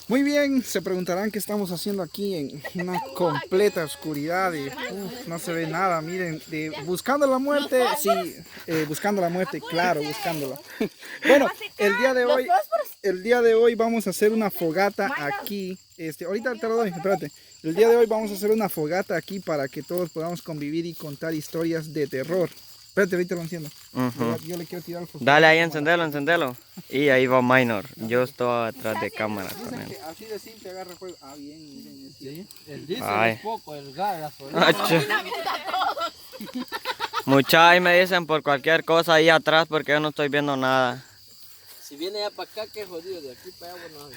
Muy bien, se preguntarán qué estamos haciendo aquí en una completa oscuridad y no se ve nada. Miren, buscando la muerte, sí, buscando la muerte, claro, buscándola. Bueno, el día de hoy vamos a hacer una fogata aquí. Ahorita te lo doy, espérate. El día de hoy vamos a hacer una fogata aquí para que todos podamos convivir y contar historias de terror. Espérate, ahorita lo enciendo. Yo le quiero tirar el fósforo. Dale ahí, encendelo. Y ahí va Minor. Yo estoy atrás de cámara Dicen también. que así de simple agarra fuego. Ah, bien, miren. Sí, el diésel Ay. es poco, el gas, gasolina. Muchachos ahí me dicen por cualquier cosa ahí atrás porque yo no estoy viendo nada. Si viene ya para acá, qué jodido, de aquí para allá, bueno.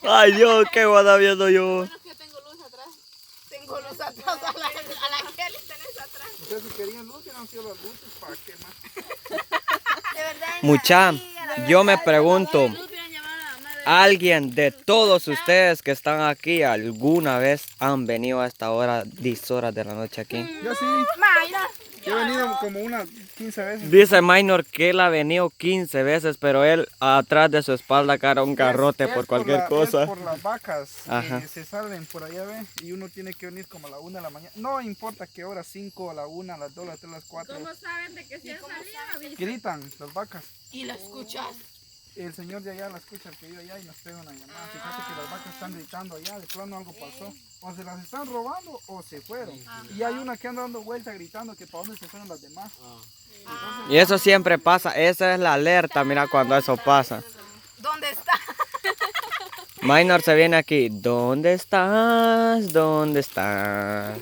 Ay Dios, qué guada viendo yo. Bueno, que yo tengo luz atrás. Tengo luz atrás. A la Kelly tenés atrás. Ustedes si querían luz, hubieran sido las luces, ¿para qué más? De verdad. Mucha, yo me pregunto, Luz hubieran llamado a la madre. ¿alguien de todos ustedes que están aquí alguna vez han venido a esta hora, 10 horas de la noche aquí? Yo sí, Mayra. yo he venido como unas 15 veces. Dice Minor que él ha venido 15 veces, pero él atrás de su espalda cara un garrote Es por cualquier Es cosa. por las vacas Ajá. que se salen por allá, ¿ve? Y uno tiene que venir como a la 1 de la mañana. No importa qué hora, 5, a la 1, a las 2, a las 3, a las 4. ¿Cómo saben de que se han salido? Gritan las vacas. Y la escuchas. El señor de allá la escucha, el que vive allá, y nos pega una llamada. Fíjate que las vacas están gritando allá, de plano algo pasó. O se las están robando o se fueron. Y hay una que anda dando vuelta gritando que para dónde se fueron las demás. Y eso siempre pasa, esa es la alerta, mira cuando eso pasa. ¿Dónde está? Minor se viene aquí, ¿dónde estás? ¿Dónde estás?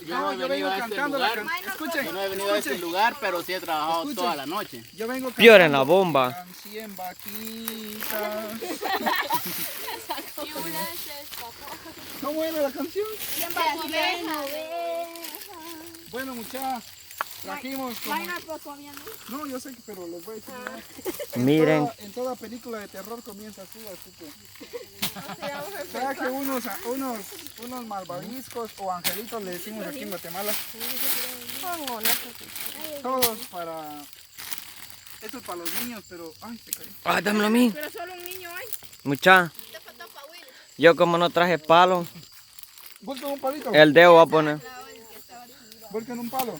Yo no he yo venido vengo a este cantando la lugar. canción. Escuchen, Yo no he venido a este lugar, pero sí he trabajado Escuchen. toda la noche. yo vengo Pior en la cantando bomba. 100 vaquitas. ¿Cómo era la canción? Bueno, muchachos, trajimos como... No, yo sé que, pero les voy a decir una. Miren, En toda película de terror comienza así que... Traje unos malvaviscos o angelitos, le decimos aquí en Guatemala. Todos para... Esto es para los niños, pero... Ay, se cayó. ah, dámelo a mí. Pero solo un niño hay. Mucha, yo como no traje palo, Busquen un palito. el dedo va a poner. Busquen un palo.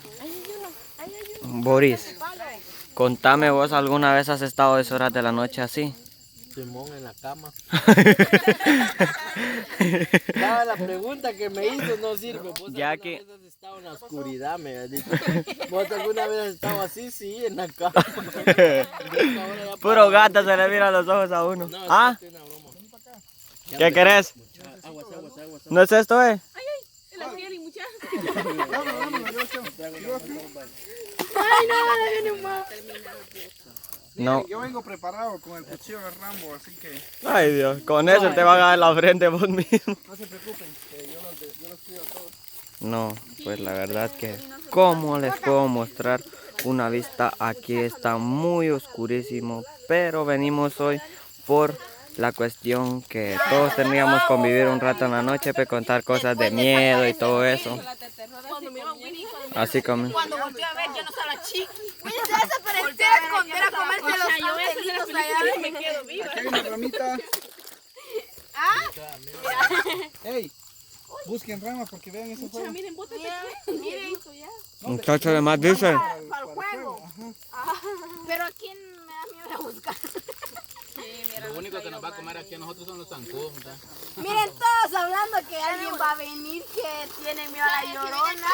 Boris, contame vos, ¿alguna vez has estado 10 horas de la noche así? Simón en la cama. Daba la pregunta que me hizo, no sirve. ¿Vos Ya alguna que- vez has estado en la oscuridad? Me has dicho. ¿Vos alguna vez has estado así? Sí, en la cama. Puro gato se le mira los ojos a uno. No, ¿Ah? es una broma. ¿Qué querés? Aguas. ¿No es esto, La Kelly, muchachos. Ay, no, le viene un mal. No. Yo vengo preparado con el cuchillo de Rambo, así que Ay Dios, con eso te va a dar la frente vos mismo. no se preocupen, que yo los cuido a todos. No, pues la verdad que, ¿cómo les puedo mostrar una vista? Aquí está muy oscurísimo, pero venimos hoy por la cuestión que todos teníamos que convivir un rato en la noche para contar cosas de miedo y todo eso. Cuando miró a Winnie, Así como... cuando volteó a ver, ya no estaba chiqui. Winnie se desapareció a esconder a comerse los angelitos allá. Me quedo viva. Aquí hay una ramita. Ey, busquen ramas porque vean ese juego. Miren, botes de fuego. Miren. Muchachos, además dice, Para el juego. Pero ¿a quién me da miedo ir a buscar? Lo único que nos va a comer aquí a nosotros son los zancudos, ¿verdad? Miren, todos hablando que alguien va a venir que tiene miedo a la llorona.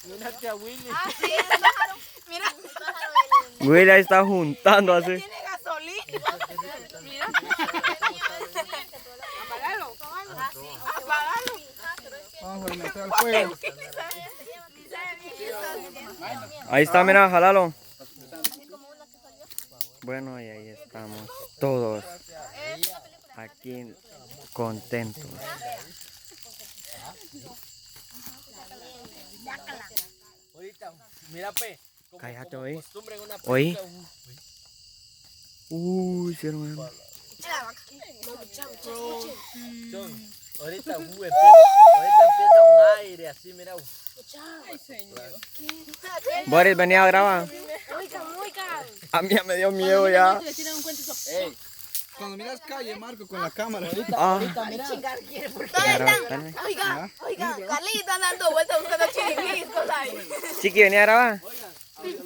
Mírate a Willy. Sí, mira, Willy ahí está juntando así. tiene gasolina. Mira. Apágalo. Apágalo. Vamos a meter al fuego. Ahí está, mira, jalalo. Bueno, y ahí estamos todos aquí contentos. Ahorita, mira, pe. Como, Cállate, como oí. costumbre en una Oí. película, Uy, hicieron eso. John, ahorita, empieza un aire así, mira. Boris, venía a grabar. A mí ya me dio miedo ya. Ey, Cuando miras calle, Marco, con la cámara. Chingar quiere porque... Claro, dale. Oigan, Carlita dando vueltas buscando chiquititos ahí. Chiqui, venía a grabar.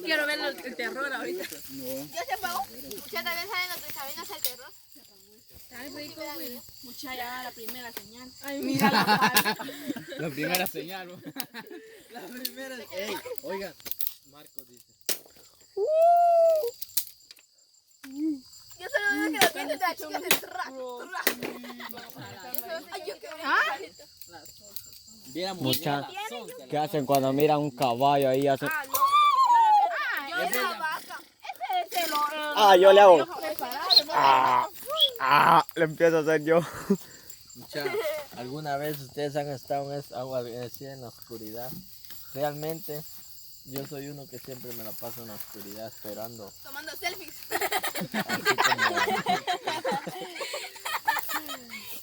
Quiero ver el terror ahorita. ¿Ya se apagó? ¿Ya también saben lo que saben hacer terror? Ay, rico, güey. Mucha ya la primera señal. Ay, mira la La primera señal. La primera. Ey, oigan. Marcos dice. Yo solo veo que los dientes de la chica se track. Mucha. ¿Qué hacen cuando miran un caballo ahí? Hacen... Yo era la vaca. Ese es el Ah, yo le hago. Le empiezo a hacer yo. Mucha, ¿alguna vez ustedes han estado en esta agua así en la oscuridad? Realmente, yo soy uno que siempre me la paso en la oscuridad esperando. tomando selfies. Así como...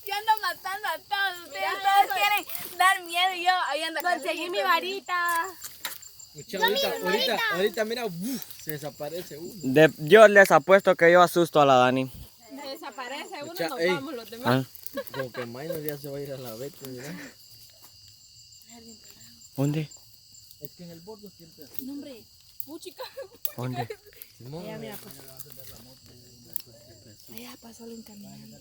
Yo ando matando a todos. Ustedes todos quieren dar miedo y yo ahí ando. Conseguí mi varita. Mucha, ahorita, mira, se desaparece uno. Yo les apuesto que yo asusto a la Dani. Desaparece uno, Mucha, nos ey. vamos los demás. Como que Minor ya se va a ir a la beta, ¿verdad? ¿Dónde? Es que en el bordo siempre así. No, hombre. Puchica. ¿Dónde? Simón, Mira, pues. Allá pasó alguien caminando.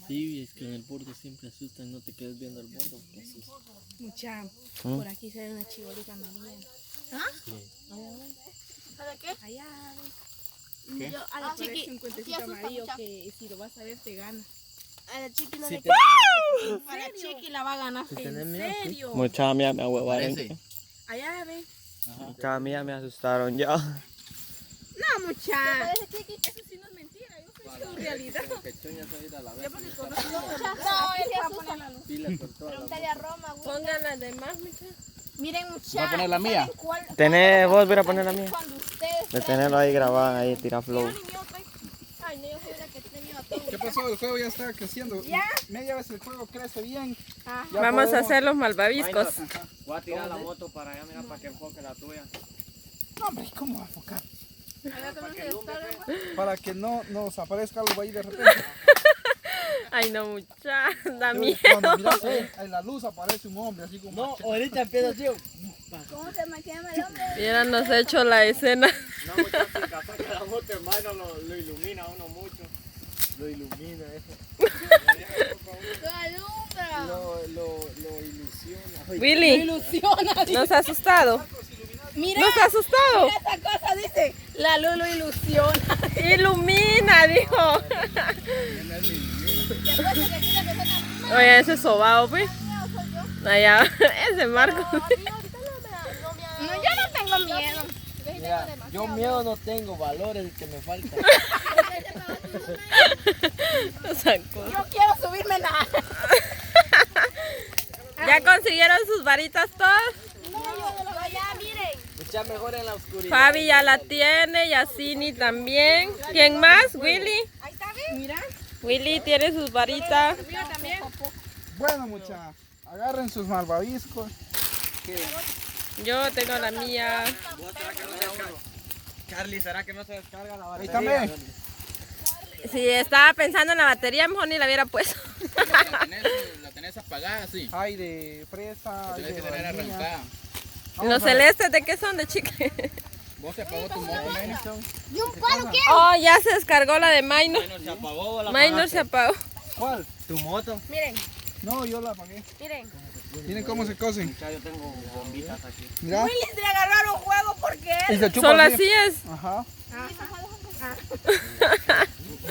sí, es que en el bordo siempre asustan, no te quedes viendo el bordo porque asustan. Mucha. ¿Mm? Por aquí se ve una chibolita amarilla. ¿Ah? Sí. ¿Sabe qué? Allá. ¿Qué? Yo, a la chiqui. Un cuentecito amarillo que si lo vas a ver te gana. A la chiqui no Si le te- A la chiqui la va a ganar. Si tenés miedo, ¿qué? ¿Serio? Mucha mía me ahuevaron. Parece. Allá ve. Mucha mía me asustaron ya. No, mucha. Parece chiqui. Eso sí no es mentira. Yo sé su realidad. Como que Choña se va a ir a la beta. No, ese asusta. Pila con toda la Pregúntale a Roma, güey. Pongan las demás, mucha. Miren, mucha. ¿Va a poner la mía? ¿saben cuál- Tenés, vos voy a poner la mía. Cuando ustedes De tenerlo ahí grabado, ahí tira flow. Ay, no, yo soy la que tiene miedo a todo. ¿Qué pasó? El juego ya está creciendo. Media vez el juego crece bien. Ya Vamos a podemos- hacer los malvaviscos. Voy a tirar la moto para allá, mira, para que enfoque la tuya. No, hombre, ¿cómo va a enfocar? Para que no nos aparezca algo ahí de repente. Ay, no, mucha. Da Yo, miedo. cuando miras en la luz aparece un hombre así como... No, ahorita empieza así. ¿Cómo se me llama el hombre? Hubiéramos hecho la escena. No, muchachos, saca la moto, hermano, lo ilumina a uno mucho. Lo ilumina eso. Lo alumbra. Lo ilusiona. Willy, ¿no se ha asustado? Mira, ¿No se ha asustado? esa cosa dice, la luz lo ilusiona. Ilumina, dijo. Oye, ese es sobao, pues. Allá, ese Marco. No, yo no tengo miedo. Mira, yo miedo no tengo, valores el que me falta. Yo quiero subirme nada. ¿Ya consiguieron sus varitas todas? No, ya miren. Mucha mejor en la oscuridad. Fabi ya la tiene, Yacini también. ¿Quién más? Willy. Ahí está, ¿ven? Mira. Willy tiene sus varitas. Bueno, mucha, agarren sus malvaviscos. Yo tengo la mía. Charlie, ¿será que no se descarga la Ahí batería? también. Si estaba pensando en la batería, mejor ni la hubiera puesto. La tenés apagada, sí. Hay de fresa, hay Tienes de que tener vainilla. arrancada. Vamos ¿Los a ver. celestes de qué son? ¿De chicle? Vos se apagó tu moto, Minor. ¿Y un palo qué? Oh, ya se descargó la de Minor. Minor se apagó, la Minor se apagó. ¿Cuál? ¿Tu moto? Miren, No, yo la apagué. miren. Miren cómo se cosen. Ya yo tengo bombitas aquí. Mira. Willy le agarraron juego porque Y él. se chupa Solo así. así es. Ajá.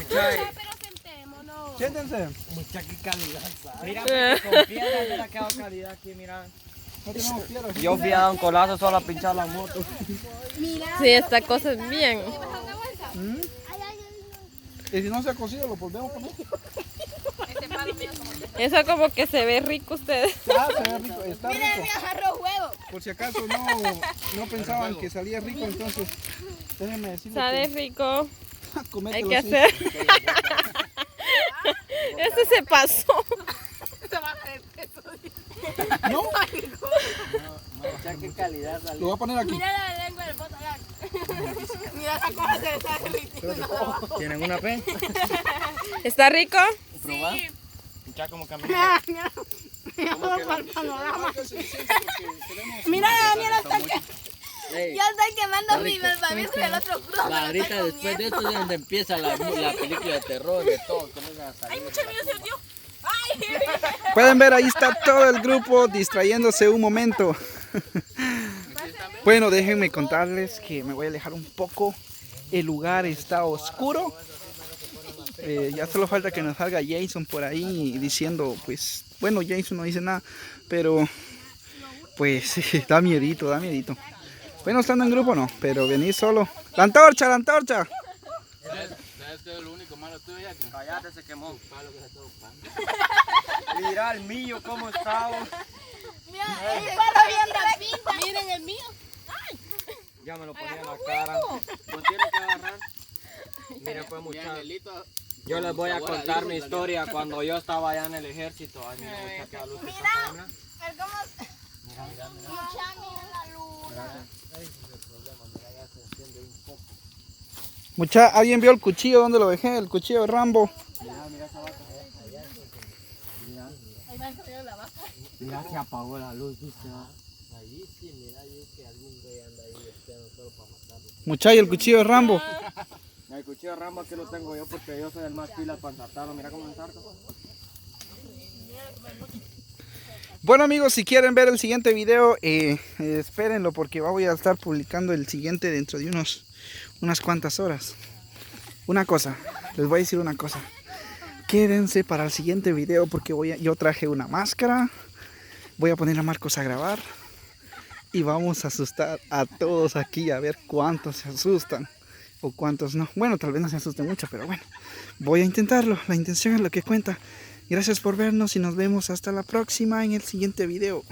Pero sentémonos. Siéntense. Mucha qué calidad. Mira, porque con piedras, mira que hago calidad aquí, mira. No tenemos piedras. Yo fui a dar un colazo solo a pinchar la moto. Sí, esta cosa es bien. ¿Mm? Y si no se ha cocido, lo volvemos a poner. Eso como que se ve rico ustedes. Ah, se ve rico. Está Miren, rico. me agarró juego. Por si acaso no pensaban que salía rico, entonces déjenme decirles Sabe rico. que Hay comételo que así. hacer. Ese se pasó. No, Mucha qué calidad lo salió. voy a poner aquí. Mira la lengua del botón. Mira esa cosa se le está derritiendo. ¿Tienen una P? ¿Está rico? ¿Probar? Escucha cómo camina. Mira, Daniel, hasta que Ey, ya está quemando Está mi rico. balbamiento y el otro crudo. ahorita después de esto es donde empieza la película de terror, de todo. Comienzan a salir. Pueden ver, ahí está todo el grupo distrayéndose un momento. Bueno, déjenme contarles que me voy a alejar un poco. El lugar está oscuro. Ya solo falta que nos salga Jason por ahí diciendo, pues, bueno, Jason no dice nada, pero pues da miedito, da miedito. Bueno, estando en grupo no, pero venir solo. ¡La antorcha, la antorcha! ¿Sabes qué es lo único malo tuyo ya? Que Cállate, se quemó. Mira el mío cómo está. Miren el mío. Ya me lo ponía en la cara. Pues tiene que agarrar. Miren pues muchachos. Yo les voy a contar mi historia cuando yo estaba allá en el ejército. Ay, mira, mucha que la luz está buena. Mucha, ¿alguien vio el cuchillo? ¿Dónde lo dejé? El cuchillo de Rambo. Mira, se apagó la luz, ¿viste? Mucha, ¿y el cuchillo de Rambo? El cuchillo de Rambo aquí lo tengo yo porque yo soy el más pila para ensartarlo. Mira cómo ensarto. Bueno amigos, si quieren ver el siguiente video, espérenlo porque voy a estar publicando el siguiente dentro de unas cuantas horas. Una cosa, les voy a decir una cosa. Quédense para el siguiente video porque yo traje una máscara. Voy a poner a Marcos a grabar. Y vamos a asustar a todos aquí a ver cuántos se asustan. O cuántos no. Bueno, tal vez no se asusten mucho, pero bueno. Voy a intentarlo. La intención es lo que cuenta. Gracias por vernos y nos vemos hasta la próxima en el siguiente video.